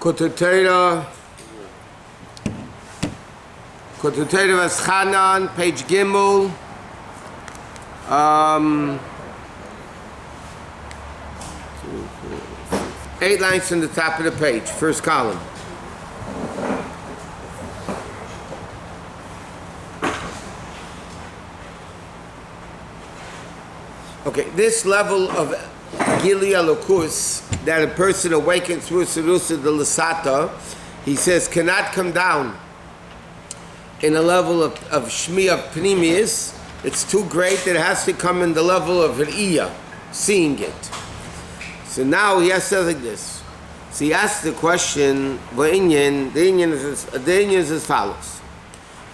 Likkutei Vaetchanan, page Gimel. 8 lines from the top of the page, first column. Okay, this level of Gili Elokus, that a person awakens through Serusa de Lasata, he says, cannot come down in a level of Shmi of Pnimius. It's too great that it has to come in the level of Re'iyah, seeing it. So now he has to say like this. So he asks the question, the Inyan is as follows.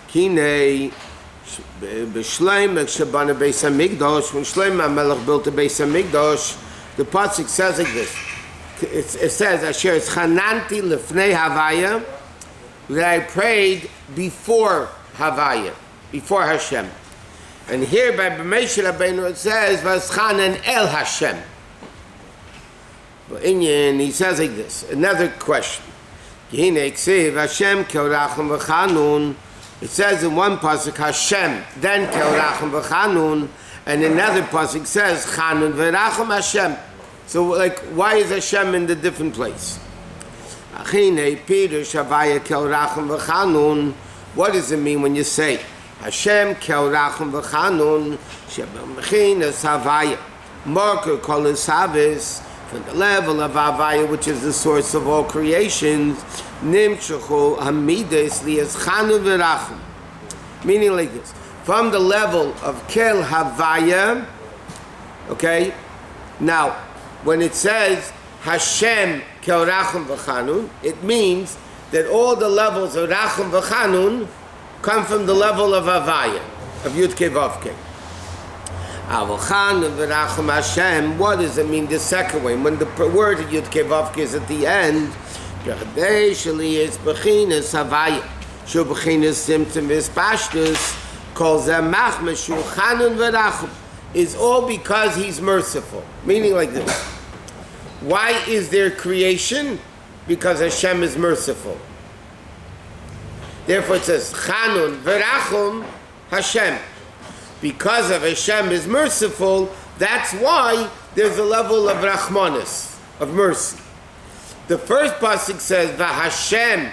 Kinei B'Shleim Shabana Beis HaMikdash, when Shleim HaMelech built the Beis HaMikdash, the pasuk says like this. It says, Asher Chananti Lefnei Havaya, that I prayed before Havaya, before Hashem. And here by B'Meshe Rabbeinu it says, Vaetchanan El Hashem. But he says like this, another question. It says in one pasuk Hashem, then Keorachim v'Chanun, and another pasuk says Chanun v'Rachim Hashem. So like, why is Hashem in the different place? What does it mean when you say Hashem Keorachim v'Chanun Sheb'Mechinas Havaya Marker Kol Savis, from the level of Havaya, which is the source of all creations, Nimshachu Hamidas Lias Chanun v'Rachim. Meaning like this, from the level of Kel Havaya, okay, now when it says Hashem Kel Rachum v'Chanun, it means that all the levels of Rachum v'Chanun come from the level of Havaya, of Yud Kei Vav Kei. Avochanun v'Rachum Hashem, what does it mean the second way? When the word Yud Kei Vav Kei is at the end, is Bechinas Havaya, Shu Bechinas Simtim V'Spashtus, calls them Machmeshu Chanun v'Rachum, is all because he's merciful. Meaning like this. Why is there creation? Because Hashem is merciful. Therefore it says Chanun v'Rachum Hashem. Because of Hashem is merciful, that's why there's a level of Rachmanis, of mercy. The first pasuk says V'Hashem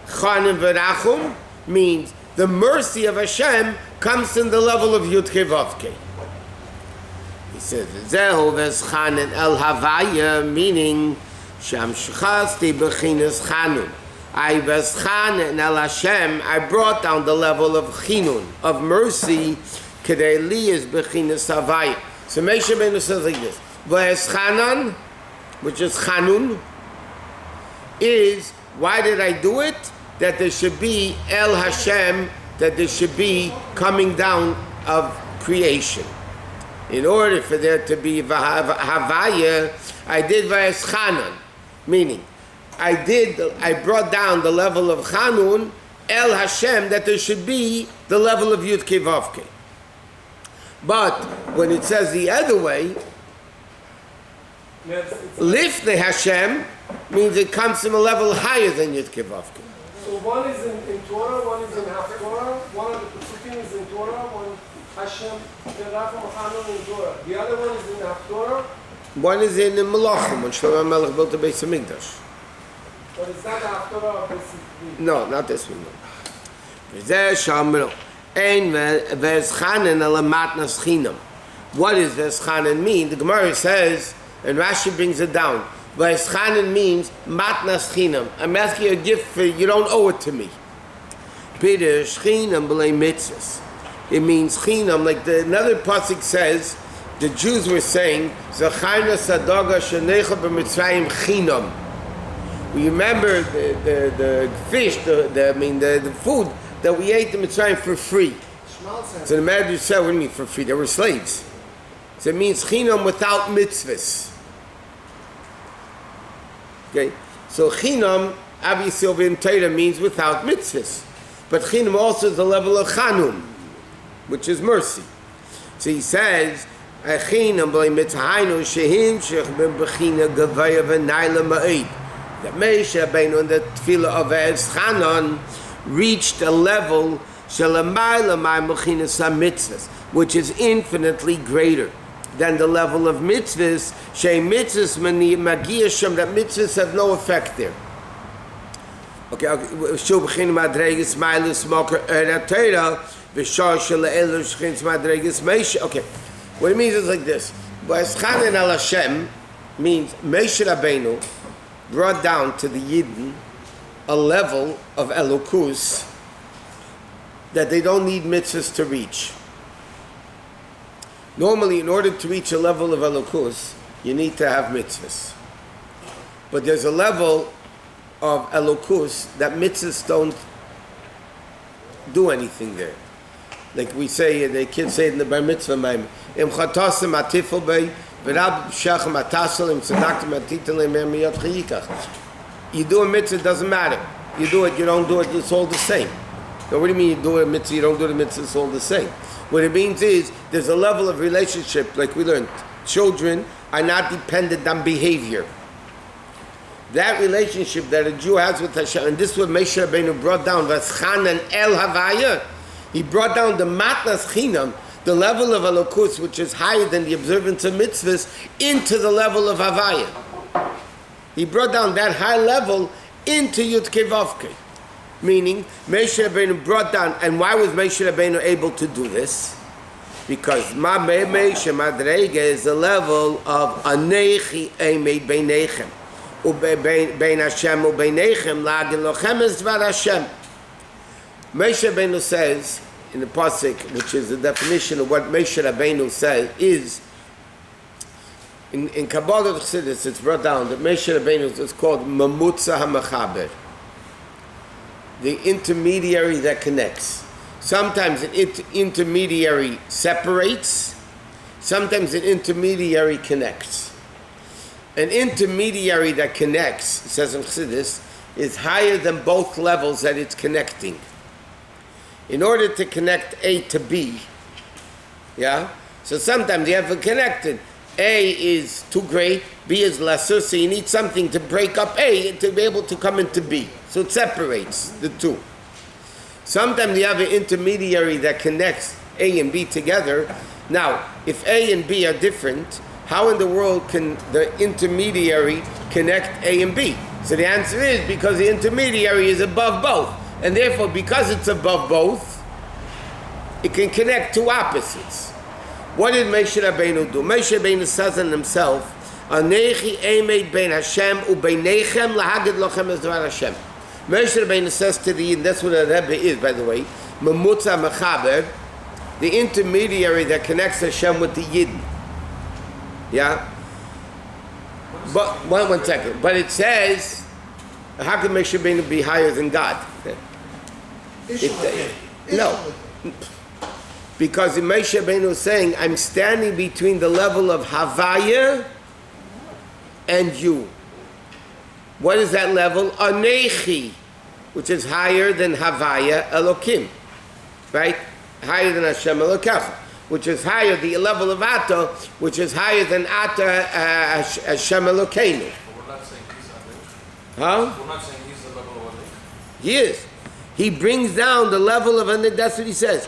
Chanun v'Rachum, means the mercy of Hashem comes in the level of Yud Kei Vav Kei. He says, Zehu v'Chanan El Havaya, meaning Sham Shchasti B'Chinas Chanun. I v'Chanan El Hashem, I brought down the level of Chinun, of mercy, Kedei Liyas B'Chinas Havaya. So Moshe Rabbeinu says like this, V'Chanan, which is Chanun, is, why did I do it? That there should be El Hashem, that there should be coming down of creation. In order for there to be Havaya, I did Vaetchanan, meaning I brought down the level of Chanun, El Hashem, that there should be the level of Yud Kei Vav Kei. But when it says the other way, Lifnei Hashem, means it comes from a level higher than Yud Kei Vav Kei. So one is in Torah, one is in Haftorah, one of the Pesukim is in Torah, one Hashem, Rachum Chanun in Torah. The other one is in Haftorah. One is in the Malachim, when Shlomo HaMelech built the Beis HaMikdash. But is that the Haftorah of this? No, not this one. V'zeh shamro, ein v'Vaetchanan el matnas chinam. What does Vaetchanan mean? The Gemara says, and Rashi brings it down, Vaetchanan means matnas chinam. I'm asking you a gift for you don't owe it to me. Pirush chinam b'lei mitzvahs. It means chinam, like another pasuk says, the Jews were saying, Zacharna sadaga shenecha b'mitzrayim chinam. We remember the fish, the food that we ate in Mitzrayim for free. So the Medrash said, what do you mean for free? They were slaves. So it means chinam without mitzvahs. Okay, so chinam, obviously over in Torah, means without mitzvahs. But chinam also is the level of chanun, which is mercy. So he says, chinam b'lei mitzvahaynu shehim shech b'china gavaya v'nayla ma'id. that Moshe Rabbeinu in the tefillah of Vaetchanan reached a level which is infinitely greater than the level of mitzvahs. That mitzvahs have no effect there. Okay. Okay. What it means is like this. Vaetchanan al Hashem means Moshe Rabbeinu brought down to the Yidden a level of Elokus that they don't need mitzvahs to reach. Normally, in order to reach a level of Elokus, you need to have mitzvahs. But there's a level of Elokus that mitzvahs don't do anything there. Like we say, the kids say in the Bar Mitzvah, Im chatasim atifel bei, v'rab shachem atasel, im tzedaktim atitel, miyot chayikach. You do a mitzvah, it doesn't matter. You do it, you don't do it, it's all the same. Now, what do you mean you do a mitzvah, you don't do the mitzvah, it's all the same? What it means is, there's a level of relationship, like we learned. Children are not dependent on behavior. That relationship that a Jew has with Hashem, and this is what Moshe Rabbeinu brought down, Vaetchanan el Havaya. He brought down the matnas chinam, the level of Elokus, which is higher than the observance of mitzvahs, into the level of Havaya. He brought down that high level into Yud Kei Vav Kei. Meaning, Moshe Rabbeinu brought down, and why was Moshe Rabbeinu able to do this? Because Moshe Madrega is the level of Anechi Eimei Beinechem. Bein Hashem ubeinechem lagin lochem es dvar Hashem. Moshe Rabbeinu says in the pasuk, which is the definition of what Moshe Rabbeinu says, is in Kabbalah Chassidus it's brought down that Moshe Rabbeinu is called Mamutza HaMachaber, the intermediary that connects. Sometimes an intermediary separates, sometimes an intermediary connects. An intermediary that connects, it says in Chassidus, is higher than both levels that it's connecting. In order to connect A to B, yeah? So sometimes you have a connected. A is too great, B is lesser, so you need something to break up A to be able to come into B. So it separates the two. Sometimes you have an intermediary that connects A and B together. Now, if A and B are different, how in the world can the intermediary connect A and B? So the answer is because the intermediary is above both. And therefore, because it's above both, it can connect two opposites. What did Moshe Rabbeinu do? Moshe Rabbeinu says in himself, Anechi emed bein Hashem ubeinechem lahagid lochem es dvar Hashem. Moshe Rabbeinu says to the, and that's what a Rebbe is, by the way, Mamutza Mechaber, the intermediary that connects Hashem with the Yidden. Yeah? But, one second. But it says, how can Moshe Rabbeinu be higher than God? No. Because Moshe Rabbeinu is saying, I'm standing between the level of Havaya and you. What is that level? Anechi, which is higher than Havaya Elokim. Right? Higher than Hashem Elokecha. Which is higher, the level of Ato, which is higher than Ato Hashem Elokeinu. We're not saying he's Anechi. Huh? We're not saying he's the level of Anechi. He is. He brings down the level of Anechi. That's what he says.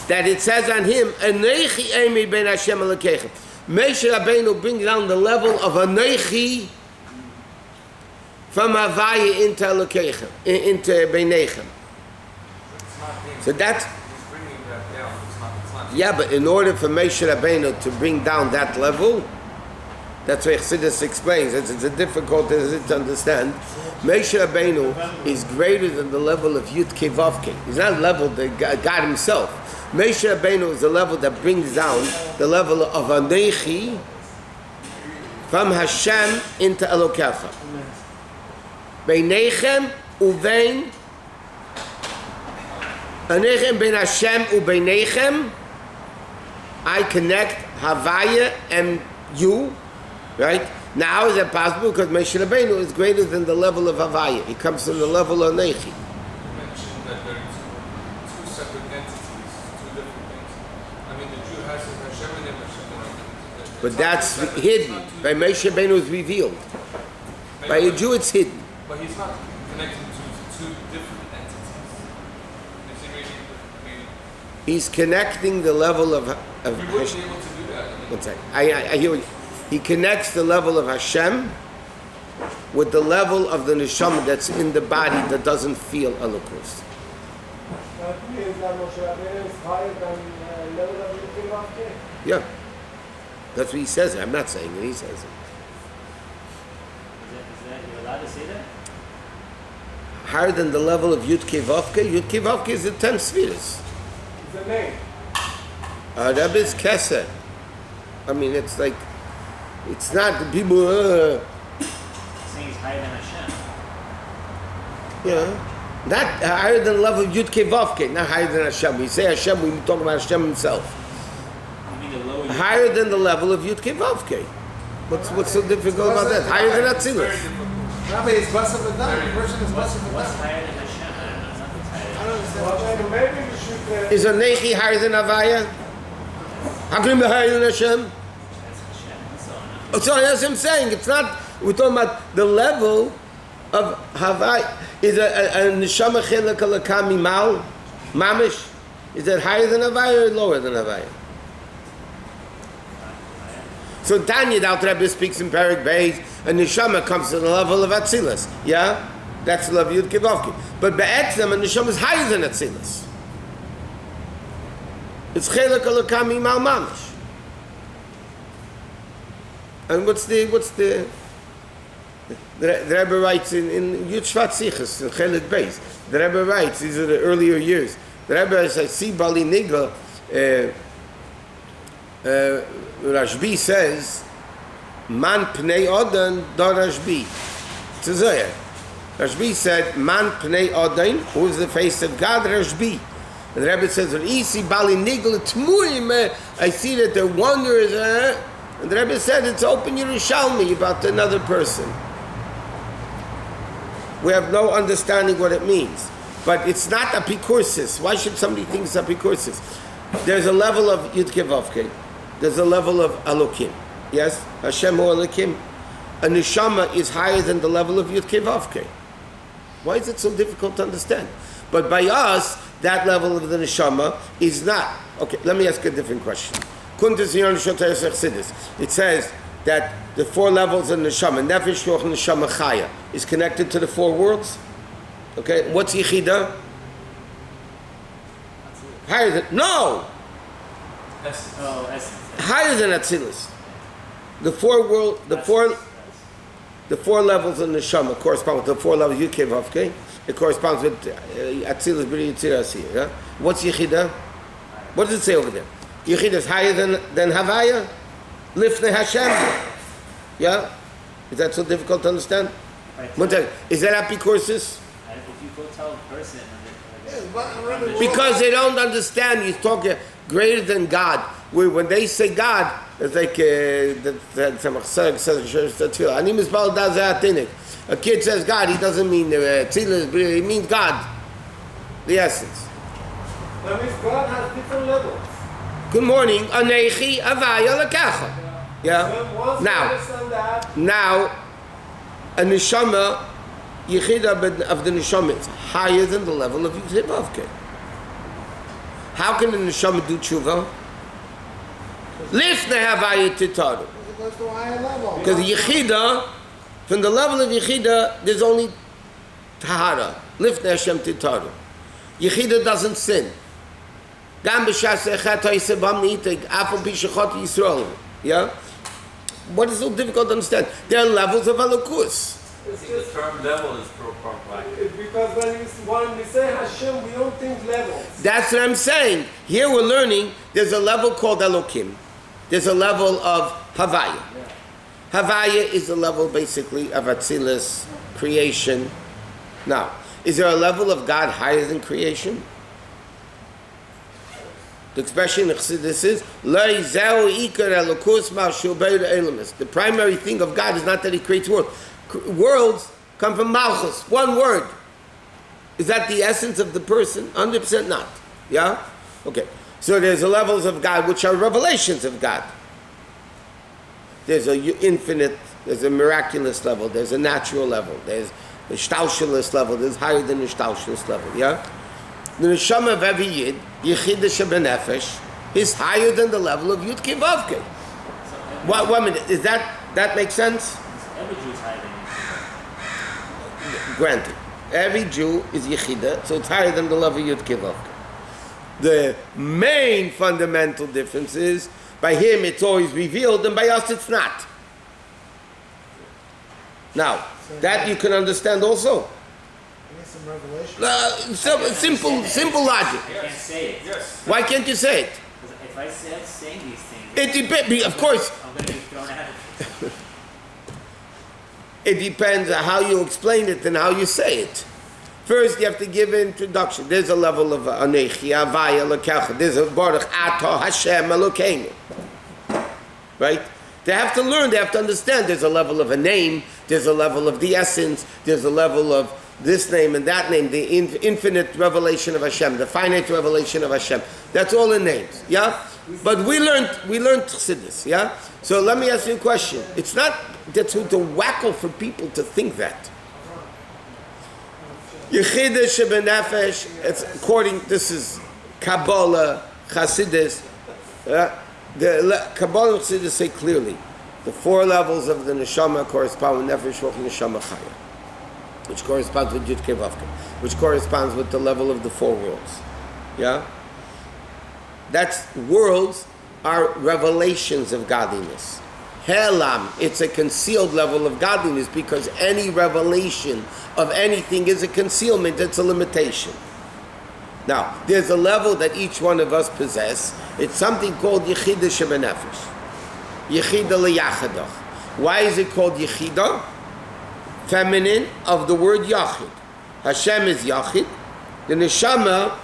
That it says on him, Anechi Emi ben Hashem Elokeichem. Moshe Rabbeinu brings down the level of Anechi from Havaya into Elokeichem, into Beinechem. So that's... He's bringing that down. It's not yeah, but in order for Moshe Rabbeinu to bring down that level, that's what Chassidus explains. It's a difficult to understand. Moshe Rabbeinu is greater than the level of Yud Kei Vav Kei. He's not level that God himself. Moshe Rabbeinu is the level that brings down the level of Anechi from Hashem into Elokecha. Beinechem uvein Anechem ben Hashem ubeinechem. I connect Havaya and you. Right? Now, how is that possible? Because Moshe Rabbeinu is greater than the level of Havaya. He comes from the level of Nechi. You mentioned that there are two separate entities, two different things. I mean, the Jew has Hashem and Hashem. But that's hidden. By Moshe Rabbeinu is revealed. By a Jew, it's hidden. But he's not connecting to two different entities. Is he really, I mean, He's connecting the level of you wouldn't be able to do that. I mean, one second. I hear what he connects the level of Hashem with the level of the neshama that's in the body that doesn't feel Elokus. That means that Moshe Rabbeinu is higher than level of Likkutei Vaetchanan. Yeah. That's what he says. I'm not saying it, he says it. Is that you're allowed to say that? Higher than the level of Yudkei Vavkei. Yudkei Vavkei is the 10 spheres. It's a name. Rabbi's Kesed. I mean, it's like, it's not the people, You're saying he's higher than Hashem. not higher than the level of Yudkei Vavkei, not higher than Hashem. We say Hashem, we talk about Hashem himself. You mean the lower Higher than the level of Yudkei Vavkei. What's so difficult about that? Higher than Atzilus. Rabbi is Basar V'Dam. The person is Basar What's V'Dam. higher than Hashem? I don't know. Nothing's higher I than don't understand. Well, maybe we should... Is a Nechi higher than Havaya? How can it be higher than Hashem? That's Hashem. That's all. Oh, sorry, that's what I'm saying. It's not, we're talking about the level of Havaya. Is a Neshama Chilek Alakami Mal? Mamish? Is that higher than Havaya or lower than Havaya? So Tanya, the Alter Rebbe speaks in Perek Beis, a Neshama comes to the level of Atzilus. Yeah? That's the level of Yudkei Vavkei. But Be'etzem, a Neshama is higher than Atzilus. It's Chelek Alakami Mal Mamish. And what's the Rebbe writes in Yud Shvat Sichos, in Chelek Beis, the Rebbe writes, these are the earlier years, the Rebbe says, see Bali Nigla, Rashbi says, Man Pnei Odan Da Rashbi. It's a Zohar. Rashbi said, Man Pnei Odan, who is the face of God, Rashbi. And the Rebbe says, Isi Bali Nigla Tmurim, I see that the wonder is, and the Rebbe said, it's open Yerushalmi about another person. We have no understanding what it means. But it's not apikursis. Why should somebody think it's apikursis? There's a level of Yudkei Vavkei. There's a level of Elokim. Yes? Hashem or Elokim. A neshama is higher than the level of Yudkei Vavkei. Why is it so difficult to understand? But by us, that level of the neshama is not. Okay, let me ask a different question. It says that the 4 levels of neshama, nefesh, ruach, neshama, chaya, is connected to the 4 worlds. Okay, what's yichida? Higher than essence. Oh, essence. higher than Atzilus. The 4 levels of neshama correspond with the 4 levels of Yudkei Vavkei. It corresponds with Atzilus, B'ri, Yitzira, Asiyah. Yeah? What's yichida? What does it say over there? Yichida is higher than Havaya? Lifnei Hashem? Yeah? Is that so difficult to understand? Right. One second. Is that apikursis? If you go tell a person, Because they don't understand. He's talking greater than God. When they say God, it's like a kid says God, he doesn't mean he means God, the essence. That means God has different levels. Good morning. Anechi avaya lekacha. Yeah. Once you understand that, Now, a neshama, yichida of the neshama is higher than the level of Yudkei Vavkei. How can the neshama do tshuva? Lifnei havaya titaru. it goes to a higher level. Because yichida, from the level of yichida, there's only tahara. Lifnei Hashem titaru. Yichida doesn't sin. Gam b'shas echat ha'isabam ni'iteg, afal b'shachot Yisrael. Yeah? What is so difficult to understand? There are levels of Elokus. I think the term level is proprietary. Because when we say Hashem, we don't think levels. That's what I'm saying. Here we're learning there's a level called Elokim. There's a level of Havaya. Havaya is a level basically of Atzilus, creation. Now, is there a level of God higher than creation? The expression of Chassidus is "Lei zeu ikar elokus ma shubeir elamis." The primary thing of God is not that He creates worlds. Worlds come from Malchus, one word. Is that the essence of the person? 100% not. Yeah? Okay. So there's the levels of God which are revelations of God. there's infinite, there's a miraculous level, there's a natural level, there's a shtalshelus level, there's higher than the shtalshelus level, yeah? The neshama of every yid, Yechida shebenefesh, is higher than the level of Yud Kei Vav Kei. One minute, is that make sense? Every Jew is higher than you. Granted, every Jew is Yechida, so it's higher than the level of Yud Kei Vav Kei. The main fundamental difference is, by him it's always revealed, and by us it's not. Now, that you can understand also. Some revelation. Simple logic. I can't say it. Yes. Why can't you say it? Because if I start saying these things, It depends. Of course, I'm going to be thrown out. it depends on how you explain it and how you say it. First, you have to give an introduction. There's a level of Anechi, Avaya, Lekecha. There's a Baruch Ato Hashem Elokeinu. Right? They have to learn, they have to understand. There's a level of a name, there's a level of the essence, there's a level of this name and that name, the infinite revelation of Hashem, the finite revelation of Hashem. That's all in names, yeah? But we learned Chassidus, yeah? So let me ask you a question. It's not that's to wacko for people to think that. Yechida shebenefesh, it's according, this is Kabbalah, Chassidus, the Kabbalah and Chassidus say clearly, the four levels of the neshama correspond with nefesh, ruach, neshama, chaya, which corresponds with Yud Kei Vav Kei, which corresponds with the level of the four worlds. Yeah? That's, worlds are revelations of godliness. Helam, it's a concealed level of godliness, because any revelation of anything is a concealment, it's a limitation. Now, there's a level that each one of us possess. It's something called Yechida Shebenefesh. Yechida Leyachadach. Why is it called Yechida? Feminine of the word Yachid. Hashem is Yachid. The Neshama,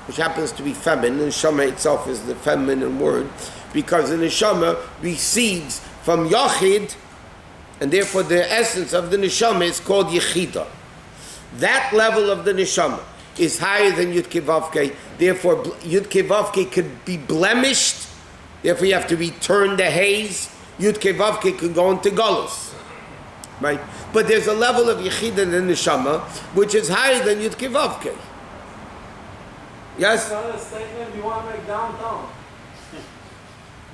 which happens to be feminine, the Neshama itself is the feminine word, because the Neshama recedes from Yachid, and therefore the essence of the Neshama is called Yechida. That level of the Neshama is higher than Yud Kei Vav Kei. Therefore, Yud Kei Vav Kei could be blemished. Therefore, you have to return the haze. Yud Kei Vav Kei could go into Golus. Right? But there's a level of Yechida in the Neshama which is higher than Yud Kei Vav Kei. Yes? It's not a statement you want to make downtown.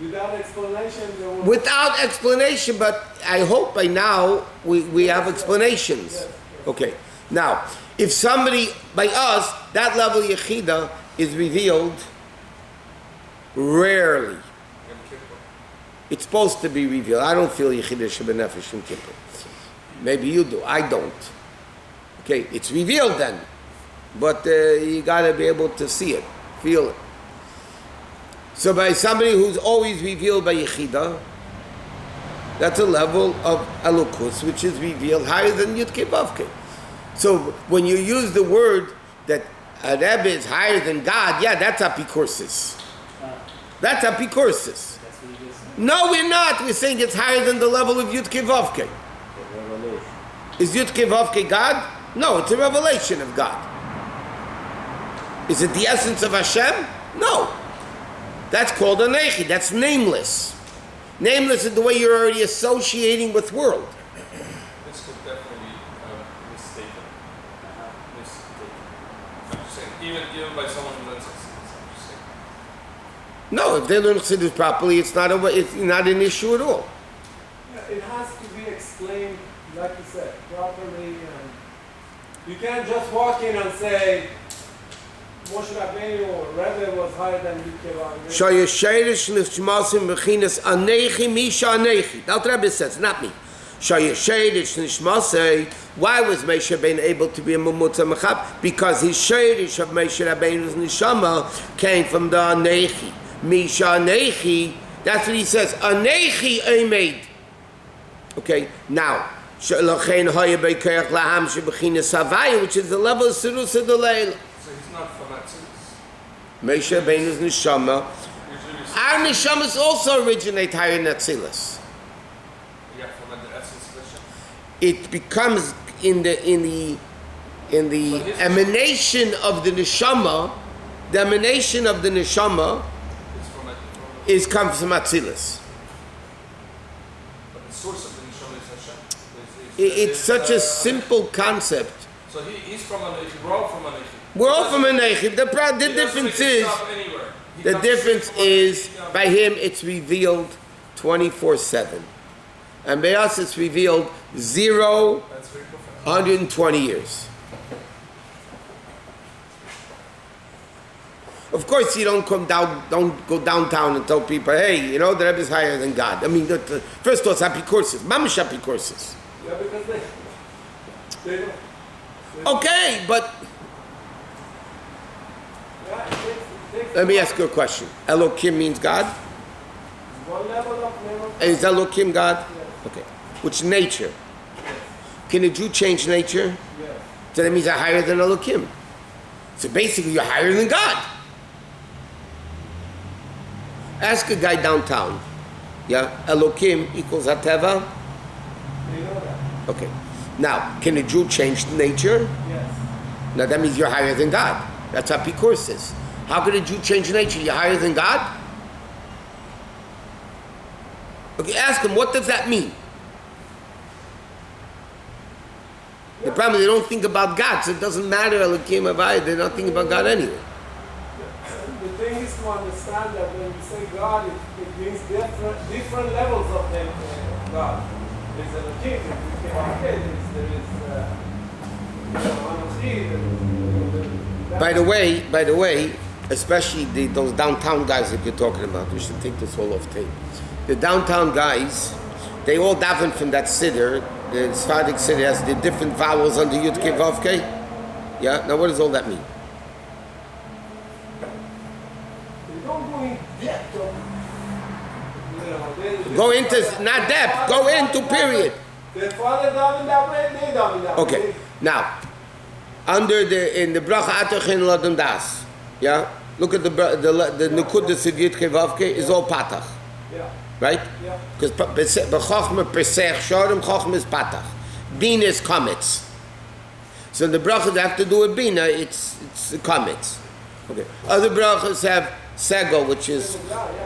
Without explanation, there will... Without explanation, but I hope by now we have explanations. Yes. Okay. Now, if somebody, by us, that level of Yechida is revealed rarely. It's supposed to be revealed. I don't feel Yechida Shebenefesh in Kippur. Maybe you do. I don't. Okay, it's revealed then. But you got to be able to see it, feel it. So by somebody who's always revealed by Yechida, that's a level of Elokus, which is revealed higher than Yud Kei Vav Kei. So when you use the word that a Rebbe is higher than God, yeah, that's apikursis. That's apikursis. No, we're not. We're saying it's higher than the level of Yud Kei Vav Kei. Is Yud Kei Vav Kei God? No, it's a revelation of God. Is it the essence of Hashem? No. That's called a Nechi. That's nameless. Nameless is the way you're already associating with world. This could definitely be mistaken. I'm just saying, even by someone who learns Chassidus, I'm just saying. No, if they learn Chassidus properly, it's not an issue at all. Yeah, it has to be explained, like you said, properly. And you can't just walk in and say, Moshe Rabbeinu or Rebbe was higher than Yud Kei Vav Kei. Shayesherish nishmasim bechinas anechi misha anechi. That's what Rabbi says, not me. Shayesherish nishmasei. Why was Moshe Rabbeinu able to be a mumutza mechab? Because his sherish of Moshe Rabbeinu's neshama came from the anechi. Misha anechi. That's what he says. Anechi emed. Okay, now. Which is the level of Sirusa Deleil. So he's not from Atzilus. Moshe Rabbeinu's neshama. Our neshamas also originate higher than Atzilus. Yeah, from the essence of Hashem. It becomes in the emanation of the neshama. The emanation of the neshama It's from is comes from Atzilus. source of the neshama is Hashem. It's such a simple concept. So he's from Anechi. We're all from Anechi. We're all from a Neichim. The difference is, the difference is, by him it's revealed 24/7. And by us it's revealed 0, That's very profound. 120 years. Of course, you don't go downtown and tell people, hey, you know, the Rebbe is higher than God. I mean, first of all, it's happy courses, mamish happy courses. Yeah, because they don't. Okay, but Yeah, it takes let me ask you a question. Elohim means God? one level of level. Is Elohim God? Yes. Okay. Which nature? Can a Jew change nature? Yes. So that means they're higher than Elohim. So basically, you're higher than God. Ask a guy downtown. Yeah, Elohim equals Hateva. They know that. Okay. Now, can a Jew change nature? Yes. Now that means you're higher than God. That's how Pikur says. How can a Jew change nature? You're higher than God? Okay, ask him, what does that mean? The problem is they don't think about God, so it doesn't matter, Elohim Avai, they're not thinking about God anyway. The thing is to understand that when we say God, it means different levels of God. There's a king, there is By the way, especially those downtown guys that you're talking about, we should take this all off tape. The downtown guys, they all daven from that siddur. The Sephardic siddur has the different vowels under Yud Kei Vav Kei. Yeah. Now, what does all that mean? They don't go in depth of, Go into not depth. Go into period. Their father daven that way, they daven that way. Okay. Now, in the bracha atochin ladam das. Yeah. Look at the nekudas of Yud Kei Vav Kei is all patach. Yeah. Right? Yeah. Because b'chochma persech shorim chochma is patach. Bina is comets. So the brachas that have to do with bina, it's comets. Okay. Other brachas have sego, which is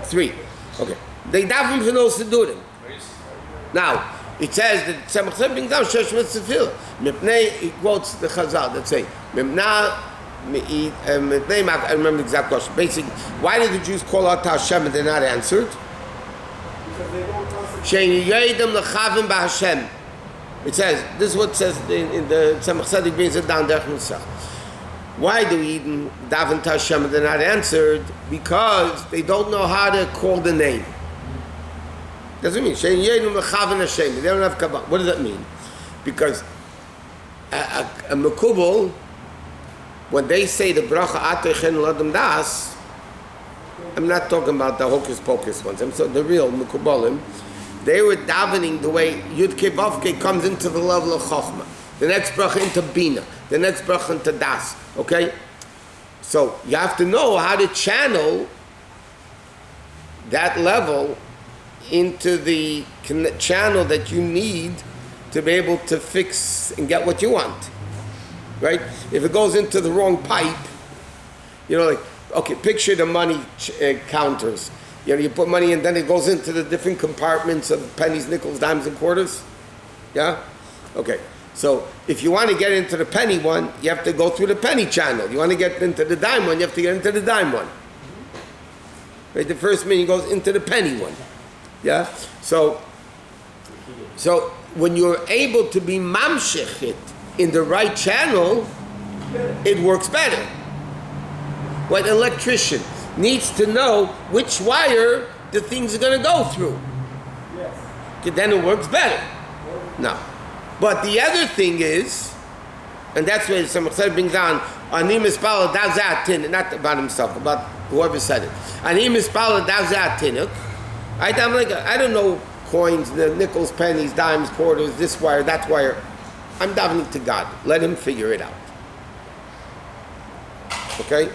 3. Okay. They daven for those sedurim. Now it says that Tzemach Tzedek brings down shesh mitzvah. Mipnei, he quotes the Chazal that say mipnei. I remember the exact question. Basically, why did the Jews call out to Hashem and they're not answered? It says, this is what it says in the Tzemach Tzedek brings it down there. Why do we even daven to Hashem and they're not answered? Because they don't know how to call the name. Doesn't mean they don't have kabbal. What does that mean? Because a mekubal, when they say the bracha ateichen ladam das, I'm not talking about the hocus pocus ones. I'm talking the real mekubalim. They were davening the way Yud Kei Vav Kei comes into the level of Chochmah. The next bracha into Bina. The next bracha into Das. Okay? So you have to know how to channel that level into the channel that you need to be able to fix and get what you want. Right? If it goes into the wrong pipe, you know, like, okay, picture the money counters. You know, you put money in, then it goes into the different compartments of pennies, nickels, dimes, and quarters. Yeah? Okay. So if you want to get into the penny one, you have to go through the penny channel. You want to get into the dime one, you have to get into the dime one. Right? The first minute goes into the penny one. Yeah? So when you're able to be mamshech it in the right channel, it works better. What electrician needs to know which wire the things are going to go through. Yes. Okay, then it works better. No. But the other thing is, and that's where some brings down, Ani mispala dazatin, not about himself, about whoever said it. Ani mispala dazatinuk. I'm like, I don't know coins, the nickels, pennies, dimes, quarters, this wire, that wire. I'm davening to God. Let him figure it out. Okay?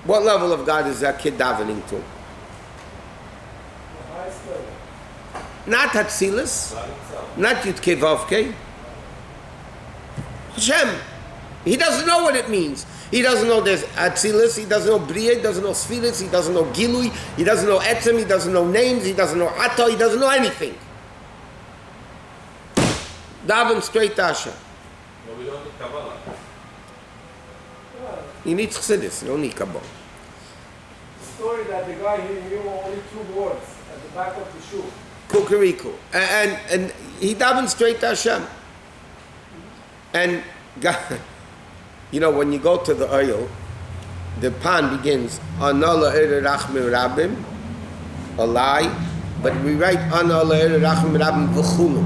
What level of God is that kid davening to? Not Hatzilis, not Yud Kei Vav Kei. Hashem. He doesn't know what it means. He doesn't know there's Hatzilis, he doesn't know Bria, he doesn't know Sfilis, he doesn't know Gilui, he doesn't know Etzem, he doesn't know names, he doesn't know Ato, he doesn't know anything. Daven straight to Hashem. But we don't need Kabbalah. You need chassidus, you don't need Kabbalah. The story that the guy he knew only 2 words at the back of the shoe. Kukuriku. And he davened straight to Hashem. And God, you know, when you go to the oil, the pan begins, Anala Rachmi Rabim, a lie, but we write Anala Rachmi Rabim V'chulu.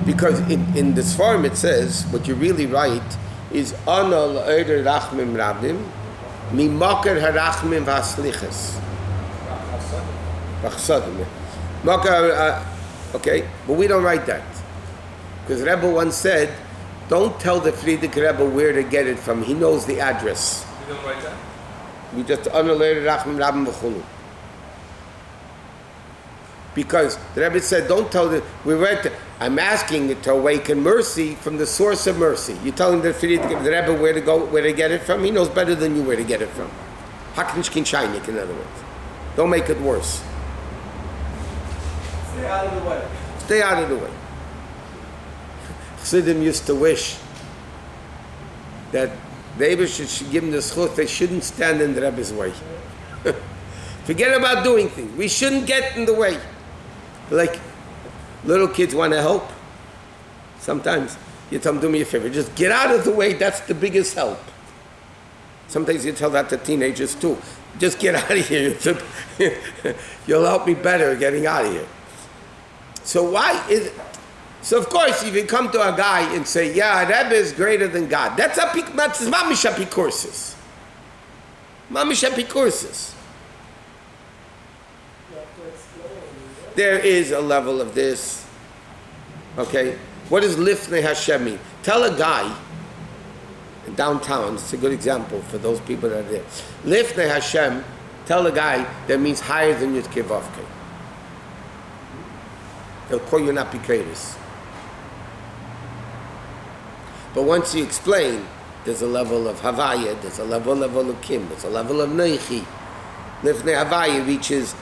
Because in this form it says, what you really write is Anal Rachmim Rabim, Mimakar Harachmim Vaslichas. Okay, but we don't write that. Because Rebbe once said, don't tell the Frierdiker Rebbe where to get it from. He knows the address. We don't write that? We just Anal Rachmim Rabim V'chulu. Because the Rebbe said, don't tell the, I'm asking it to awaken mercy from the source of mercy. You're telling the Rebbe where to go, where to get it from? He knows better than you where to get it from. Haknishkin Shainik, in other words. Don't make it worse. Stay out of the way. Stay out of the way. Chassidim used to wish that the Rebbe should give them the schut, they shouldn't stand in the Rebbe's way. Forget about doing things. We shouldn't get in the way. Like, little kids want to help. Sometimes you tell them, do me a favor, just get out of the way, that's the biggest help. Sometimes you tell that to teenagers too. Just get out of here. You'll help me better getting out of here. So so of course, if you come to a guy and say, yeah, Rebbe is greater than God, that's mamish apikursis. Mamish apikursis. There is a level of this. Okay? What does Lifnei Hashem mean? Tell a guy in downtown, it's a good example for those people that are there. Lifnei Hashem, tell a guy that means higher than Yud Kei Vav Kei. They'll call you an apikretus. But once you explain, there's a level of Havaya, there's a level of Elokim, there's a level of Neichi. Lifnei Havaya reaches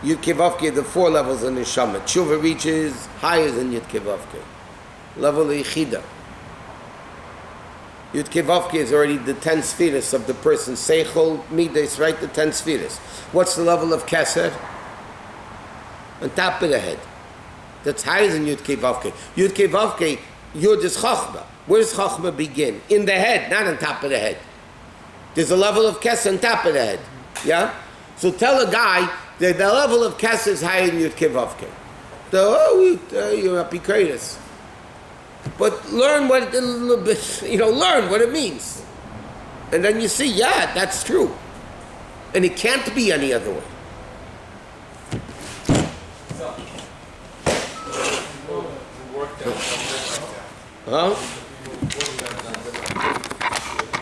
Yud Kei Vav Kei, the 4 levels of Neshama. Tshuva reaches higher than Yud Kei Vav Kei. Level of Yechida. Yud Kei Vav Kei is already the 10 spheres of the person. Seichel, Midas, right? The 10 spheres. What's the level of Keser? On top of the head. That's higher than Yud Kei Vav Kei. Yud Kei Vav Kei, Yud is Chachma. Where does Chachma begin? In the head, not on top of the head. There's a level of Keser on top of the head. Yeah? So tell a guy that the level of Keser is higher than Yud Kei Vav Kei. You're apikretus. But learn what a little bit, learn what it means. And then you see, yeah, that's true. And it can't be any other way. So, we worked out. Huh?